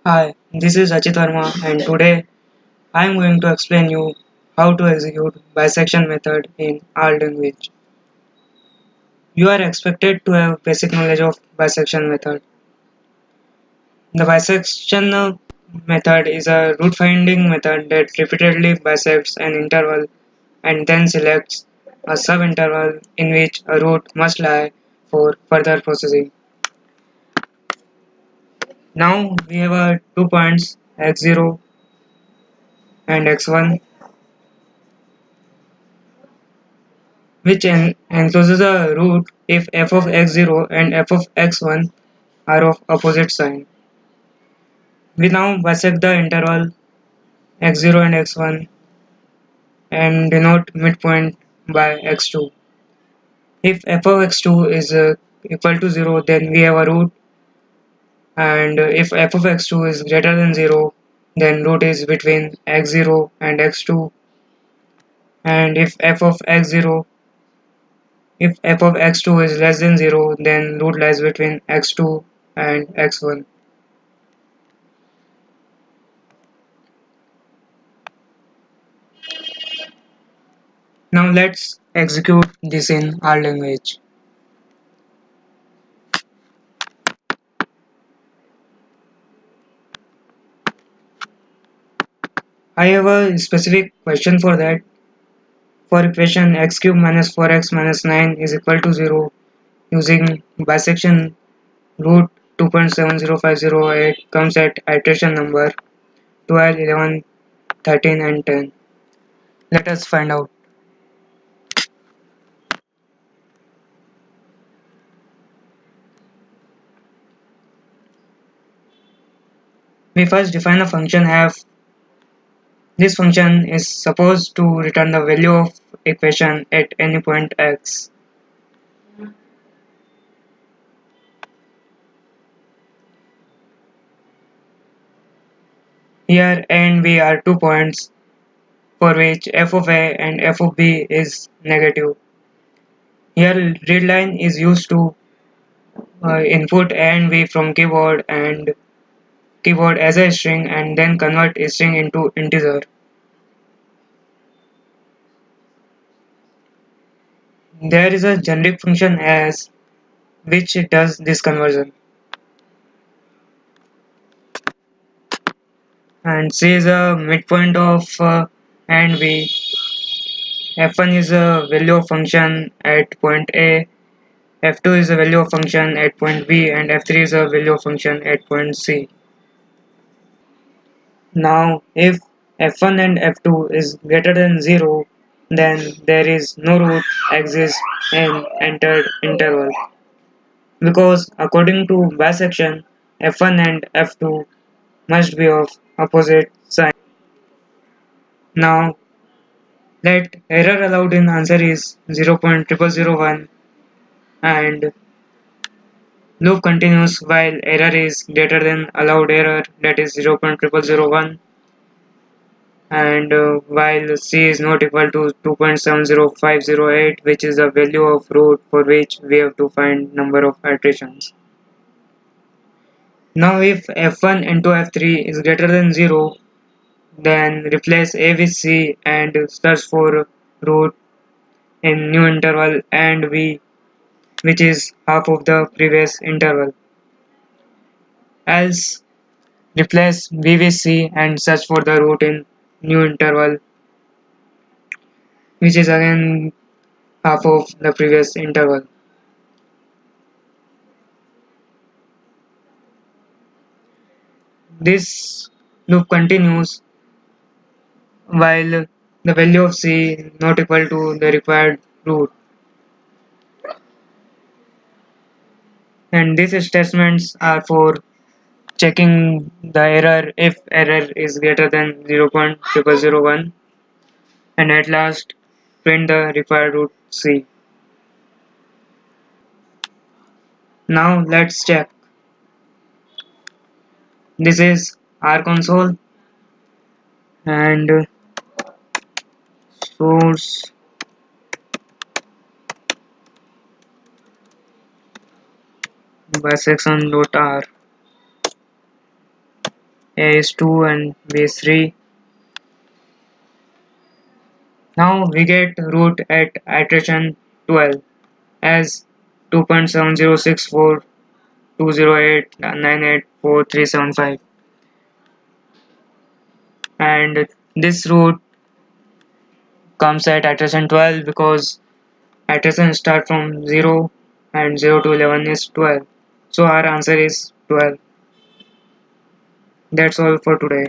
Hi, this is Achit Verma and today I am going to explain you how to execute bisection method in R language. You are expected to have basic knowledge of bisection method. The bisection method is a root finding method that repeatedly bisects an interval and then selects a subinterval in which a root must lie for further processing. Now we have 2 points x0 and x1 which encloses a root if f of x0 and f of x1 are of opposite sign. We now bisect the interval x0 and x1 and denote midpoint by x2. If f of x2 is equal to 0, then we have a root, and if f of x2 is greater than 0, then root is between x0 and x2, and if f of x2 is less than 0, then root lies between x2 and x1. Now let's execute this in our language. I have a specific question for that. For equation x cube minus 4x minus 9 is equal to 0 using bisection root 2.70508 comes at iteration number 12, 11, 13 and 10. Let us find out. We first define a function f. This function is supposed to return the value of equation at any point x. Here a and b are 2 points for which f of a and f of b is negative. Here readline is used to input a and b from keyboard as a string and then convert a string into integer. There is a generic function as which does this conversion, and C is a midpoint of and b. F1 is a value of function at point A, F2 is a value of function at point B, and F3 is a value of function at point C. Now, if f1 and f2 is greater than 0, then there is no root exists in entered interval. Because according to bisection, f1 and f2 must be of opposite sign. Now, let error allowed in answer is 0.0001 and loop continues while error is greater than allowed error, that is 0.0001, and while c is not equal to 2.70508, which is the value of root for which we have to find number of iterations. Now if f1 into f3 is greater than 0, then replace a with c and search for root in new interval and v, which is half of the previous interval. Else replace b with c and search for the root in new interval, which is again half of the previous interval. This loop continues while the value of c is not equal to the required root, and these statements are for checking the error if error is greater than 0.001, and at last print the required root c. Now let's check. This is our console and source bisection.r. A is 2 and B is 3. Now we get root at iteration 12 as 2.7064208984375, and this root comes at iteration 12 because iteration start from 0 and 0 to 11 is 12. So our answer is 12. That's all for today.